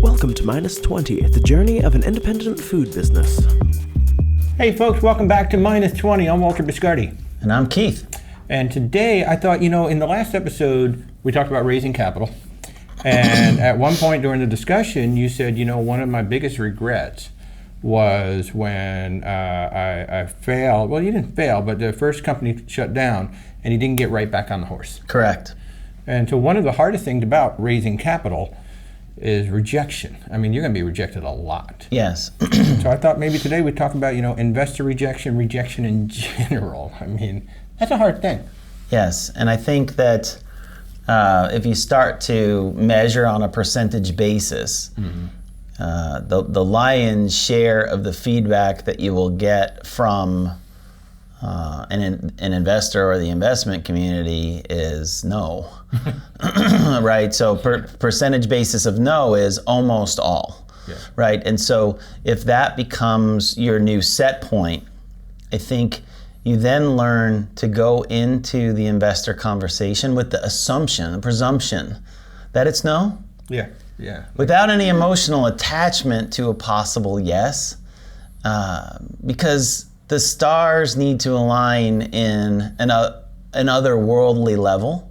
Welcome to Minus 20, the journey of an independent food business. Hey folks, welcome back to Minus 20. I'm Walter Biscardi. And I'm Keith. And today I thought, in the last episode we talked about raising capital. And at one point during the discussion you said, one of my biggest regrets was when I failed. Well, you didn't fail, but the first company shut down and you didn't get right back on the horse. Correct. And so one of the hardest things about raising capital is rejection. I mean, you're going to be rejected a lot. Yes. So I thought maybe today we'd talk about, investor rejection in general. I mean, that's a hard thing. Yes, and I think that if you start to measure on a percentage basis, the lion's share of the feedback that you will get from an investor or the investment community is no. Right? So percentage basis of no is almost all. Yeah. Right? And so if that becomes your new set point, I think you then learn to go into the investor conversation with the presumption that it's no. Yeah. Yeah. Without any emotional attachment to a possible yes, because the stars need to align in an otherworldly level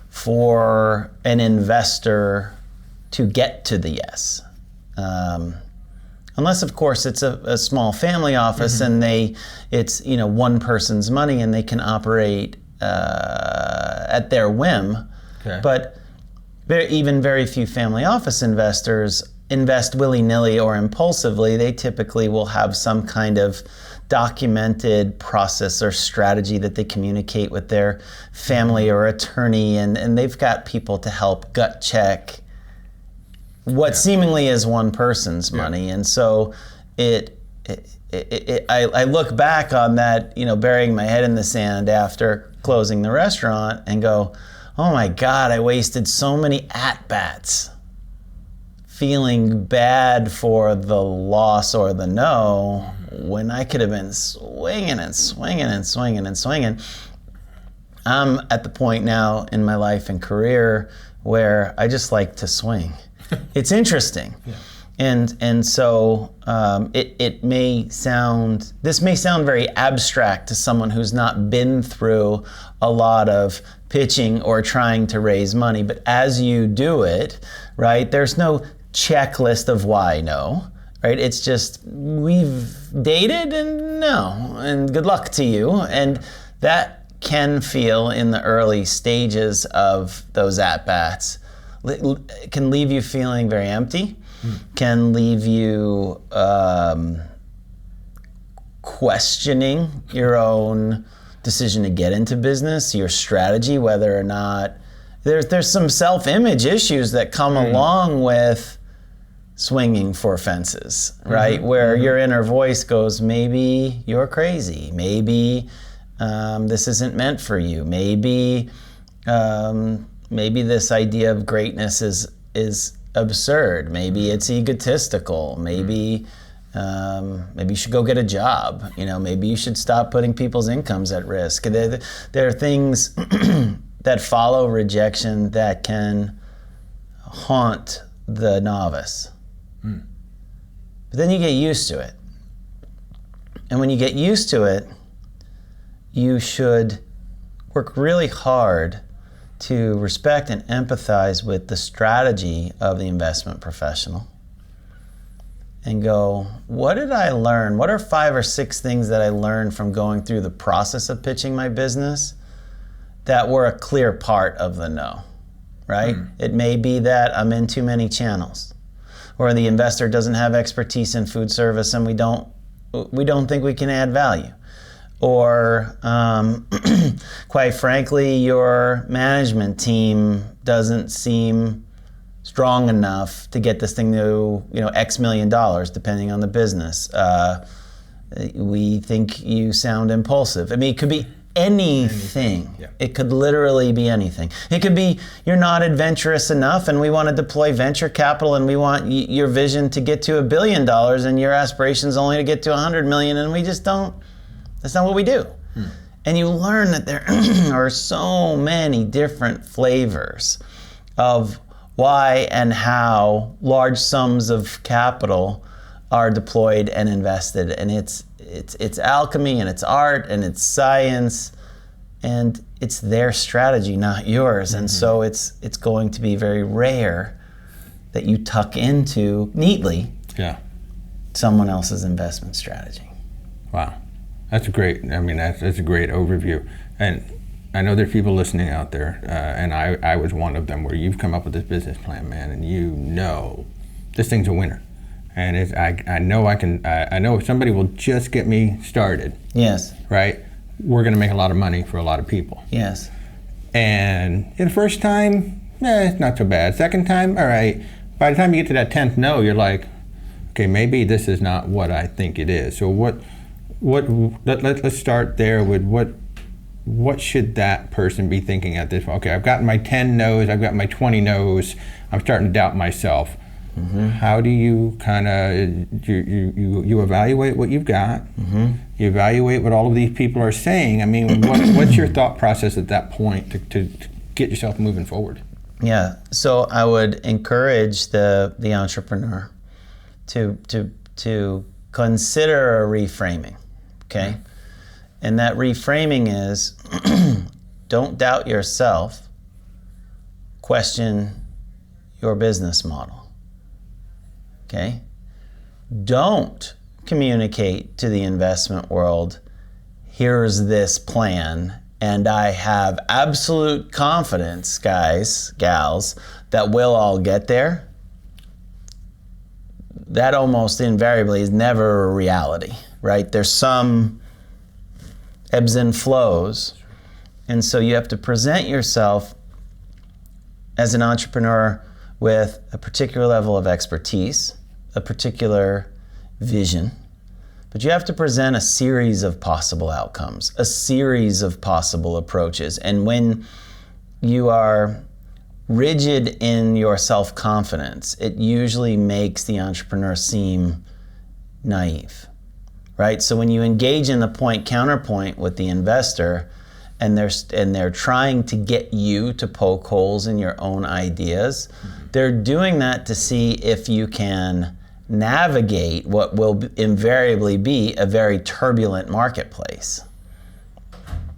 for an investor to get to the yes. Unless, of course, it's a small family office and it's one person's money and they can operate at their whim. Okay. But even very few family office investors invest willy-nilly or impulsively. They typically will have some kind of documented process or strategy that they communicate with their family or attorney, and they've got people to help gut check what seemingly is one person's money. And so I look back on that, burying my head in the sand after closing the restaurant and go, oh my God, I wasted so many at-bats feeling bad for the loss or the no when I could have been swinging and swinging and swinging and swinging. I'm at the point now in my life and career where I just like to swing. It's interesting. Yeah. And so this may sound very abstract to someone who's not been through a lot of pitching or trying to raise money, but as you do it, right, there's no checklist of why no, right? It's just we've dated and no, and good luck to you. And that can feel in the early stages of those at-bats, it can leave you feeling very empty, can leave you questioning your own decision to get into business, your strategy, whether or not there's some self-image issues that come along with swinging for fences, right? Where your inner voice goes, maybe you're crazy, maybe this isn't meant for you, maybe this idea of greatness is absurd, maybe it's egotistical, maybe you should go get a job, maybe you should stop putting people's incomes at risk. There are things that follow rejection that can haunt the novice. But then you get used to it. And when you get used to it, you should work really hard to respect and empathize with the strategy of the investment professional and go, what did I learn? What are 5 or 6 things that I learned from going through the process of pitching my business that were a clear part of the no, right? It may be that I'm in too many channels, or the investor doesn't have expertise in food service and we don't think we can add value. Or quite frankly, your management team doesn't seem strong enough to get this thing to X million dollars, depending on the business. We think you sound impulsive. I mean, it could be anything. Yeah. It could literally be anything. It could be you're not adventurous enough and we want to deploy venture capital and we want your vision to get to $1 billion and your aspirations only to get to 100 million and we just don't. That's not what we do. And you learn that there are so many different flavors of why and how large sums of capital are deployed and invested. And it's alchemy, and it's art, and it's science, and it's their strategy, not yours. And so it's going to be very rare that you tuck into neatly someone else's investment strategy. Wow. That's great. I mean, that's a great overview. And I know there's people listening out there, and I was one of them, where you've come up with this business plan, man, and you know this thing's a winner. And I know if somebody will just get me started. Yes. Right? We're going to make a lot of money for a lot of people. Yes. And the first time, it's not so bad. Second time, all right. By the time you get to that 10th no, you're like, okay, maybe this is not what I think it is. So let's start there with what should that person be thinking at this point? Okay, I've gotten my 10 no's, I've got my 20 no's, I'm starting to doubt myself. How do you kind of, you evaluate what you've got, you evaluate what all of these people are saying. I mean, what's your thought process at that point to get yourself moving forward? Yeah, so I would encourage the entrepreneur to consider a reframing, okay? And that reframing is, don't doubt yourself, question your business model. Okay? Don't communicate to the investment world, here's this plan, and I have absolute confidence, guys, gals, that we'll all get there. That almost invariably is never a reality, right? There's some ebbs and flows. And so you have to present yourself as an entrepreneur with a particular level of expertise, a particular vision, but you have to present a series of possible outcomes, a series of possible approaches. And when you are rigid in your self-confidence, it usually makes the entrepreneur seem naive, right? So when you engage in the point-counterpoint with the investor, and they're trying to get you to poke holes in your own ideas, they're doing that to see if you can navigate what will invariably be a very turbulent marketplace.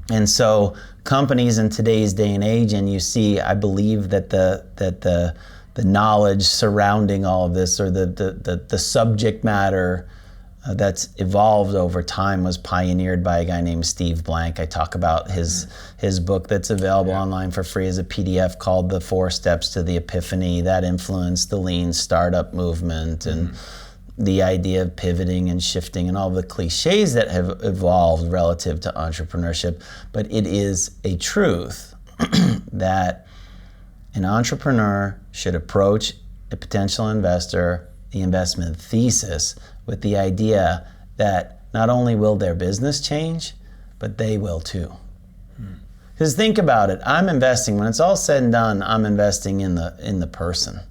And so companies in today's day and age, and you see, I believe that the knowledge surrounding all of this, or the subject matter that's evolved over time, was pioneered by a guy named Steve Blank. I talk about his book that's available online for free as a PDF called The 4 Steps to the Epiphany. That influenced the lean startup movement and the idea of pivoting and shifting and all the cliches that have evolved relative to entrepreneurship. But it is a truth that an entrepreneur should approach a potential investor, the investment thesis, with the idea that not only will their business change, but they will too. Because think about it, I'm investing, when it's all said and done, I'm investing in the person,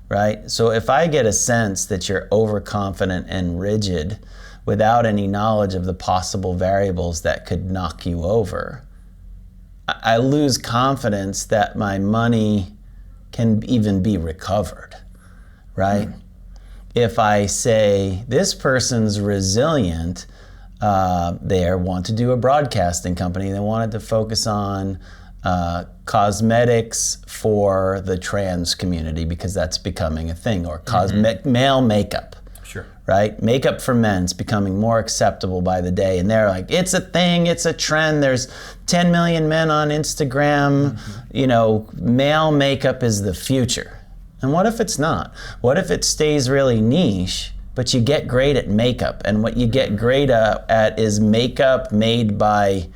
right? So if I get a sense that you're overconfident and rigid without any knowledge of the possible variables that could knock you over, I lose confidence that my money can even be recovered, right? If I say, this person's resilient, they want to do a broadcasting company, they wanted to focus on cosmetics for the trans community because that's becoming a thing, or male makeup. Sure. Right? Makeup for men's becoming more acceptable by the day. And they're like, it's a thing, it's a trend. There's 10 million men on Instagram. You know, male makeup is the future. And what if it's not? What if it stays really niche, but you get great at makeup? And what you get great at is makeup made by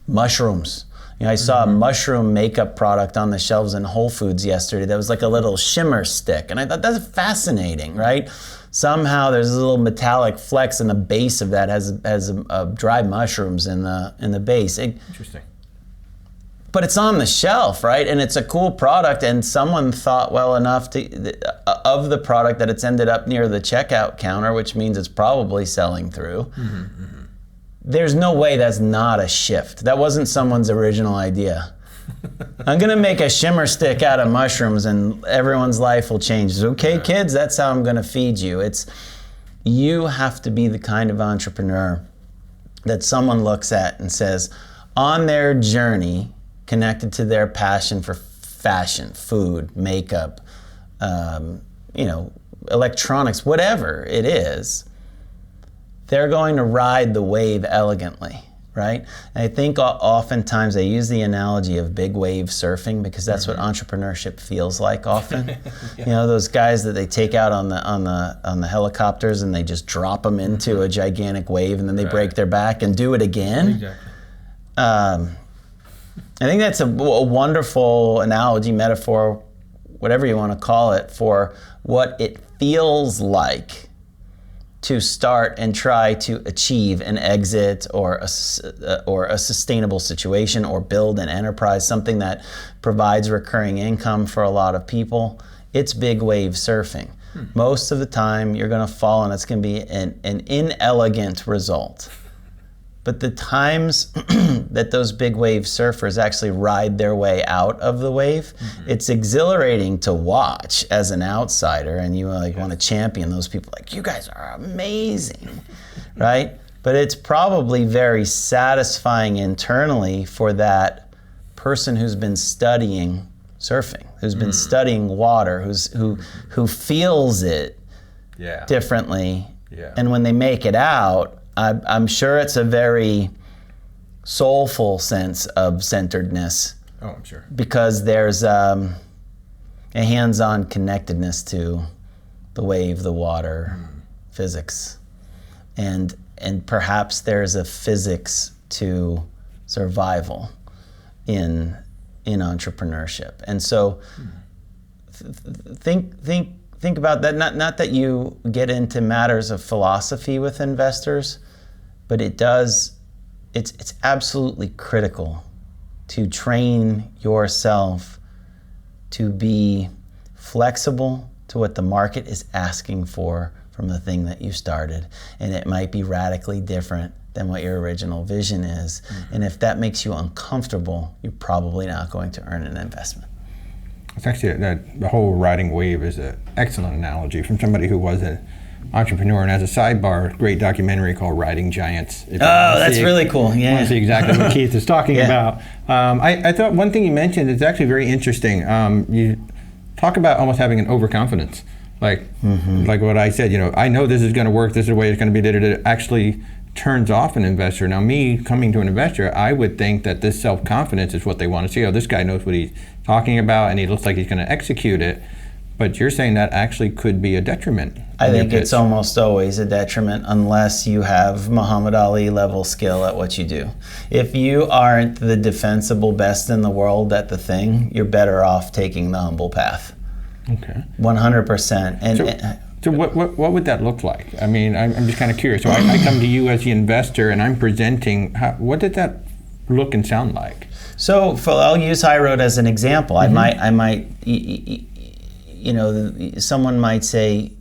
mushrooms. You know, I saw a mushroom makeup product on the shelves in Whole Foods yesterday that was like a little shimmer stick. And I thought that's fascinating, right? Somehow there's a little metallic flex, and the base of that has dried mushrooms in the base. Interesting. But it's on the shelf, right? And it's a cool product, and someone thought well enough of the product that it's ended up near the checkout counter, which means it's probably selling through. There's no way that's not a shift. That wasn't someone's original idea. I'm going to make a shimmer stick out of mushrooms and everyone's life will change. Okay, kids, that's how I'm going to feed you. You have to be the kind of entrepreneur that someone looks at and says, on their journey, connected to their passion for fashion, food, makeup, electronics, whatever it is, they're going to ride the wave elegantly, right? And I think oftentimes I use the analogy of big wave surfing because that's what entrepreneurship feels like often. Those guys that they take out on the helicopters and they just drop them into a gigantic wave and then they break their back and do it again. Exactly. I think that's a wonderful analogy, metaphor, whatever you want to call it, for what it feels like to start and try to achieve an exit or a sustainable situation or build an enterprise, something that provides recurring income for a lot of people. It's big wave surfing. Most of the time you're going to fall and it's going to be an inelegant result. But the times that those big wave surfers actually ride their way out of the wave, it's exhilarating to watch as an outsider, and you want to champion those people. Like, you guys are amazing, right? But it's probably very satisfying internally for that person who's been studying surfing, who's been studying water, who feels it differently, and when they make it out, I'm sure it's a very soulful sense of centeredness. Oh, I'm sure. Because there's a hands-on connectedness to the wave, the water, physics. And perhaps there's a physics to survival in entrepreneurship. And so think about that. Not that you get into matters of philosophy with investors, but it's absolutely critical to train yourself to be flexible to what the market is asking for from the thing that you started. And it might be radically different than what your original vision is. And if that makes you uncomfortable, you're probably not going to earn an investment. It's actually the whole riding wave is an excellent analogy from somebody who was an entrepreneur. And as a sidebar, great documentary called Riding Giants. That's really cool. Yeah. I want to see exactly what Keith is talking about. I thought one thing you mentioned is actually very interesting. You talk about almost having an overconfidence. Like what I said, I know this is going to work, this is the way it's going to be, that it actually turns off an investor. Now, me coming to an investor, I would think that this self-confidence is what they want to see. Oh, this guy knows what he's talking about and he looks like he's going to execute it. But you're saying that actually could be a detriment. I think it's almost always a detriment unless you have Muhammad Ali level skill at what you do. If you aren't the defensible best in the world at the thing, you're better off taking the humble path. Okay. 100%. So what would that look like? I mean, I'm just kind of curious. So I come to you as the investor and I'm presenting. What did that look and sound like? So I'll use High Road as an example. I might, someone might say,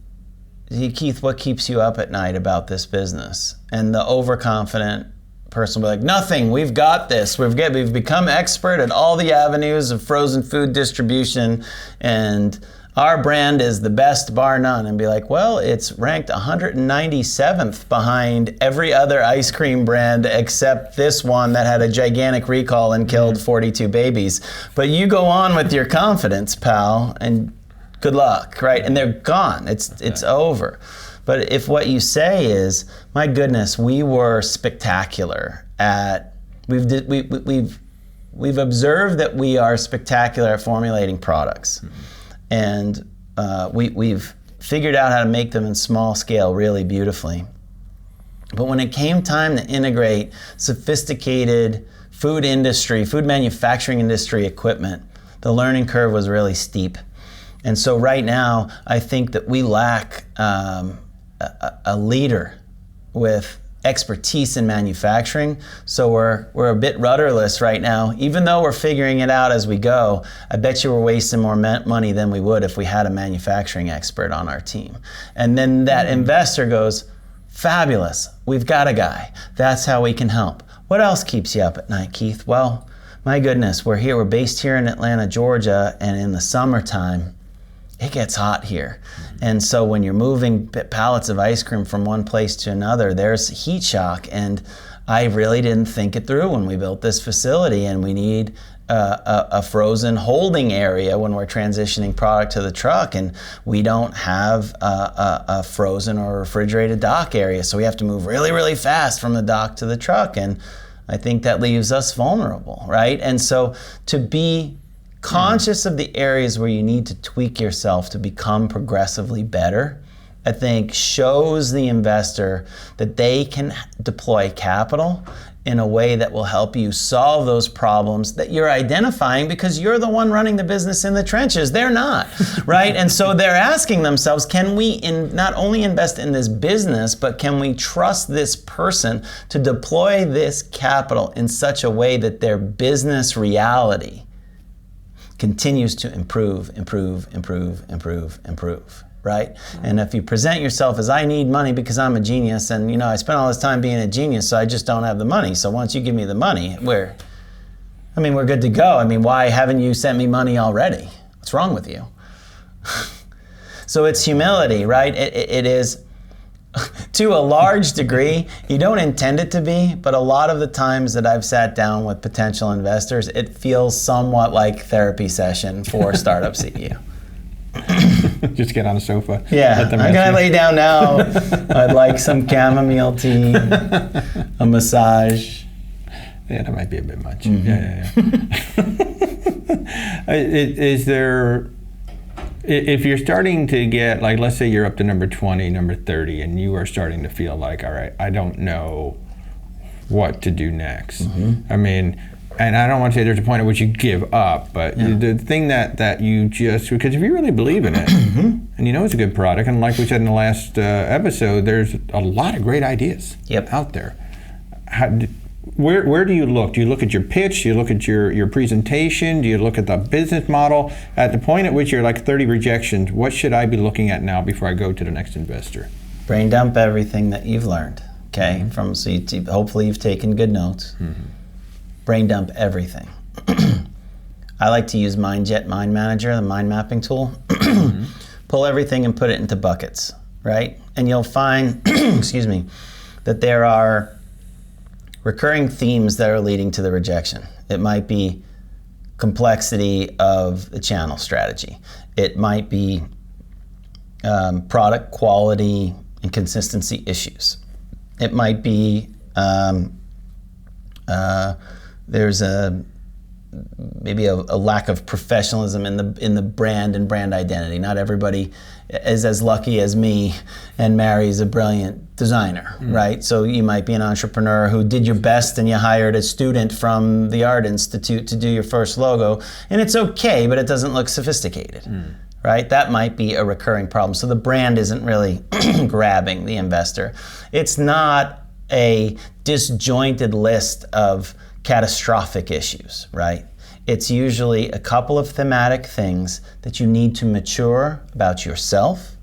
hey, Keith, what keeps you up at night about this business? And the overconfident person will be like, nothing, we've got this. We've become expert at all the avenues of frozen food distribution, and our brand is the best bar none. And be like, well, it's ranked 197th behind every other ice cream brand except this one that had a gigantic recall and killed 42 babies. But you go on with your confidence, pal, and good luck, right? And they're gone. It's over. But if what you say is, my goodness, we were spectacular at, we've observed that we are spectacular at formulating products. And we've figured out how to make them in small scale really beautifully. But when it came time to integrate sophisticated food manufacturing industry equipment, the learning curve was really steep. And so right now, I think that we lack a leader with expertise in manufacturing. So we're a bit rudderless right now. Even though we're figuring it out as we go, I bet you we're wasting more money than we would if we had a manufacturing expert on our team. And then that investor goes, fabulous, we've got a guy. That's how we can help. What else keeps you up at night, Keith? Well, my goodness, we're based here in Atlanta, Georgia, and in the summertime, it gets hot here. And so when you're moving pallets of ice cream from one place to another, there's heat shock. And I really didn't think it through when we built this facility, and we need a frozen holding area when we're transitioning product to the truck, and we don't have a frozen or refrigerated dock area. So we have to move really, really fast from the dock to the truck. And I think that leaves us vulnerable, right? And so to be conscious of the areas where you need to tweak yourself to become progressively better, I think shows the investor that they can deploy capital in a way that will help you solve those problems that you're identifying, because you're the one running the business in the trenches. They're not, right? And so they're asking themselves, can we not only invest in this business, but can we trust this person to deploy this capital in such a way that their business reality continues to improve, right? And if you present yourself as, I need money because I'm a genius, and I spent all this time being a genius, so I just don't have the money. So once you give me the money, we're good to go. Why haven't you sent me money already? What's wrong with you? So it's humility, right? It is, to a large degree, you don't intend it to be, but a lot of the times that I've sat down with potential investors, it feels somewhat like therapy session for a startup CEO. Just get on the sofa. Yeah, I'm gonna lay down now. I'd like some chamomile tea, a massage. Yeah, that might be a bit much. Mm-hmm. Yeah. Is there, if you're starting to get, like, let's say you're up to number 20, number 30, and you are starting to feel like, all right, I don't know what to do next. Mm-hmm. And I don't want to say there's a point at which you give up, but the thing that you just, because if you really believe in it, and it's a good product, and like we said in the last episode, there's a lot of great ideas out there. Where do you look? Do you look at your pitch? Do you look at your presentation? Do you look at the business model? At the point at which you're like 30 rejections, what should I be looking at now before I go to the next investor? Brain dump everything that you've learned, okay? Hopefully you've taken good notes. Mm-hmm. Brain dump everything. I like to use MindJet Mind Manager, the mind mapping tool. Pull everything and put it into buckets, right? And you'll find, that there are recurring themes that are leading to the rejection. It might be complexity of the channel strategy. It might be product quality and consistency issues. It might be there's maybe a lack of professionalism in the brand and brand identity. Not everybody is as lucky as me and marries a brilliant designer, right? So you might be an entrepreneur who did your best and you hired a student from the Art Institute to do your first logo, and it's okay, but it doesn't look sophisticated, right? That might be a recurring problem. So the brand isn't really grabbing the investor. It's not a disjointed list of catastrophic issues, right? It's usually a couple of thematic things that you need to mature about yourself,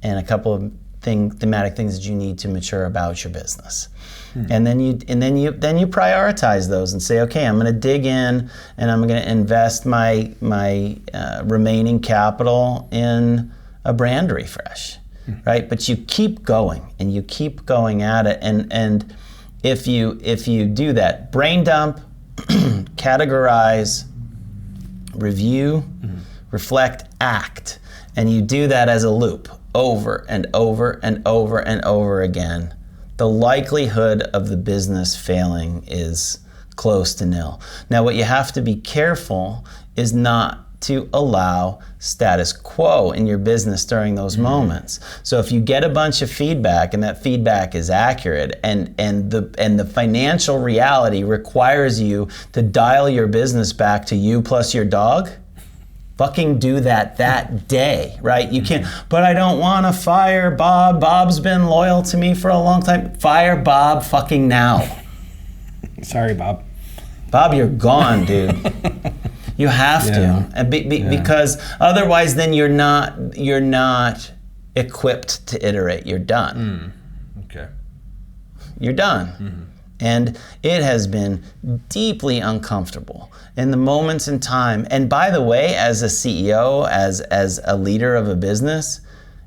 and a couple of thematic things that you need to mature about your business. And then you prioritize those and say, okay, I'm going to dig in and I'm going to invest my remaining capital in a brand refresh, right? But you keep going and you keep going at it, and if you do that, brain dump, categorize, review, reflect, act, and you do that as a loop over and over and over and over again, the likelihood of the business failing is close to nil. Now, what you have to be careful is not to allow status quo in your business during those moments. So if you get a bunch of feedback and that feedback is accurate, and the financial reality requires you to dial your business back to you plus your dog, fucking do that day, right? You can't, but I don't want to fire Bob. Bob's been loyal to me for a long time. Fire Bob fucking now. Sorry, Bob. Bob, you're gone, dude. You have to, because otherwise, then you're not equipped to iterate. You're done. Okay. You're done, And it has been deeply uncomfortable in the moments in time. And by the way, as a CEO, as a leader of a business,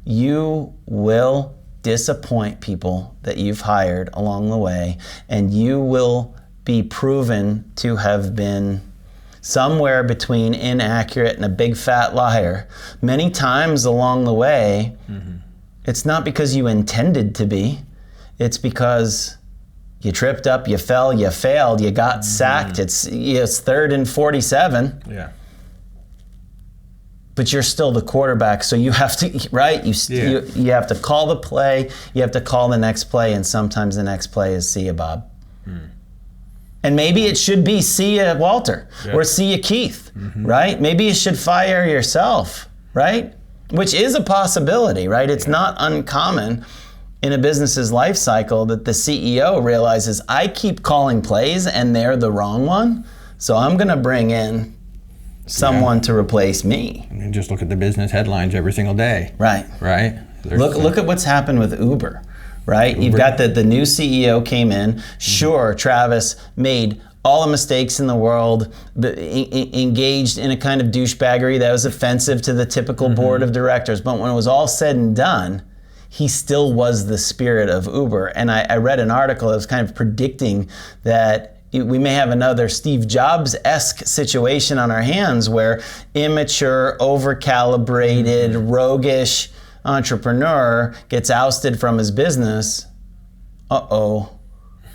you will disappoint people that you've hired along the way, and you will be proven to have been somewhere between inaccurate and a big fat liar many times along the way. It's not because you intended to be, it's because you tripped up, you fell, you failed, you got sacked. It's 3rd and 47. Yeah. But you're still the quarterback, so you have to, right? You have to call the play, you have to call the next play, and sometimes the next play is see ya, Bob. And maybe it should be see ya, Walter, or see ya, Keith, right? Maybe you should fire yourself, right? Which is a possibility, right? It's not uncommon in a business's life cycle that the CEO realizes, I keep calling plays and they're the wrong one, so I'm gonna bring in someone to replace me. And just look at the business headlines every single day. Right. Right? Look at what's happened with Uber, right? You've got the new CEO came in. Sure, Travis made all the mistakes in the world, engaged in a kind of douchebaggery that was offensive to the typical board of directors. But when it was all said and done, he still was the spirit of Uber. And I read an article that was kind of predicting that we may have another Steve Jobs-esque situation on our hands where immature, over-calibrated, roguish entrepreneur gets ousted from his business.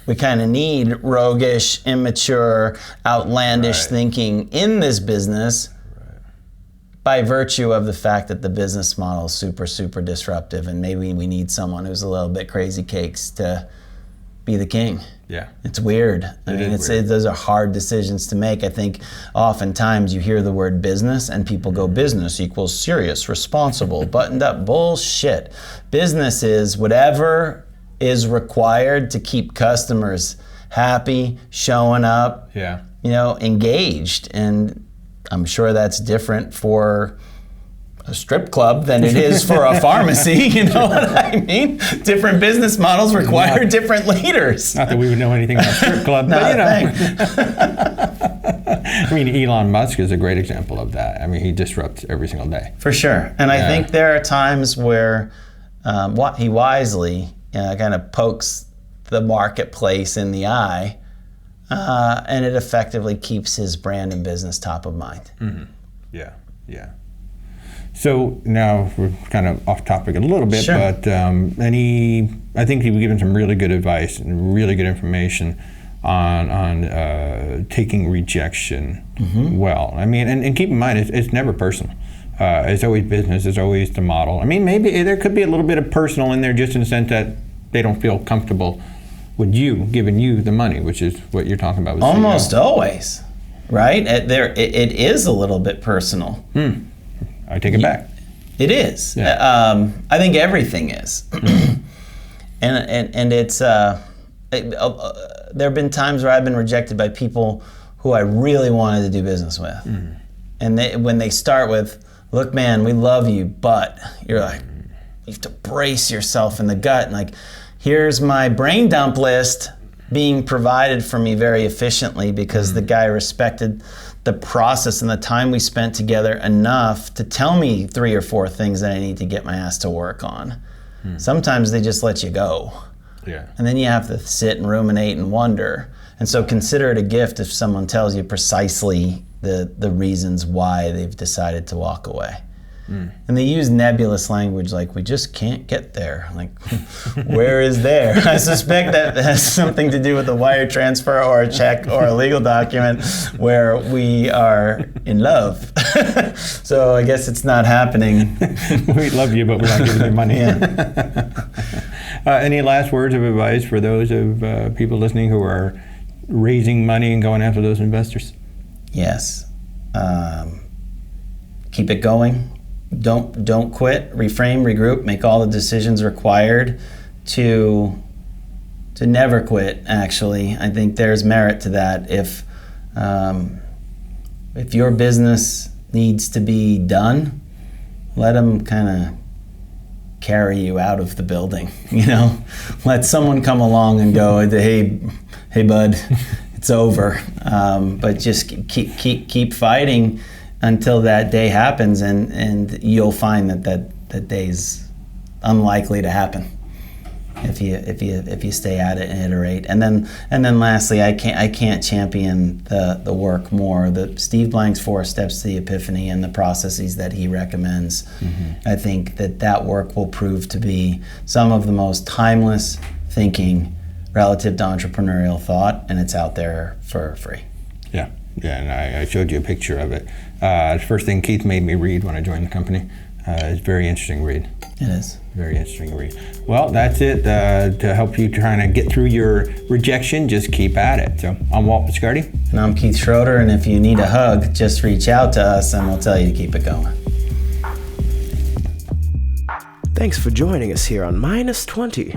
We kind of need roguish, immature, outlandish thinking in this business by virtue of the fact that the business model is super, super disruptive, and maybe we need someone who's a little bit crazy cakes to be the king. Yeah. It's weird. I mean, those are hard decisions to make. I think oftentimes you hear the word business and people go, business equals serious, responsible, buttoned up. Bullshit. Business is whatever is required to keep customers happy, showing up, engaged. And I'm sure that's different for a strip club than it is for a pharmacy, you know what I mean? Different business models require different leaders. Not that we would know anything about strip club, but I mean, Elon Musk is a great example of that. I mean, he disrupts every single day. For sure. And I think there are times where he wisely kind of pokes the marketplace in the eye, and it effectively keeps his brand and business top of mind. Yeah. So now we're kind of off topic a little bit, but I think you've given some really good advice and really good information on taking rejection well. I mean, and keep in mind, it's never personal. It's always business. It's always the model. I mean, maybe there could be a little bit of personal in there, just in the sense that they don't feel comfortable with you giving you the money, which is what you're talking about with almost CEO. Always, right? It is a little bit personal. I take it back. It is. Yeah. I think everything is. and it's there have been times where I've been rejected by people who I really wanted to do business with. And when they start with, look, man, we love you, but you're like, you have to brace yourself in the gut. And like, here's my brain dump list being provided for me very efficiently because the guy respected the process and the time we spent together enough to tell me 3 or 4 things that I need to get my ass to work on. Sometimes they just let you go. And then you have to sit and ruminate and wonder. And so consider it a gift if someone tells you precisely the reasons why they've decided to walk away. And they use nebulous language like, we just can't get there. Like, where is there? I suspect that has something to do with a wire transfer or a check or a legal document where we are in love. So I guess it's not happening. We love you, but we're not giving you money. Any last words of advice for those of people listening who are raising money and going after those investors? Yes. Keep it going. Don't quit. Reframe, regroup, make all the decisions required to never quit. Actually, I think there's merit to that. If your business needs to be done, let them kind of carry you out of the building. You know, let someone come along and go, hey, hey bud, it's over. But just keep fighting until that day happens, and you'll find that day's unlikely to happen if you stay at it and iterate. And then lastly, I can't champion the work more. The Steve Blank's 4 Steps to the Epiphany and the processes that he recommends. I think that work will prove to be some of the most timeless thinking relative to entrepreneurial thought, and it's out there for free. Yeah, and I showed you a picture of it. The first thing Keith made me read when I joined the company. It's a very interesting read. It is. Very interesting read. Well, that's it. To help you trying to get through your rejection, just keep at it. So I'm Walt Piscardi. And I'm Keith Schroeder, and if you need a hug, just reach out to us and we'll tell you to keep it going. Thanks for joining us here on Minus 20.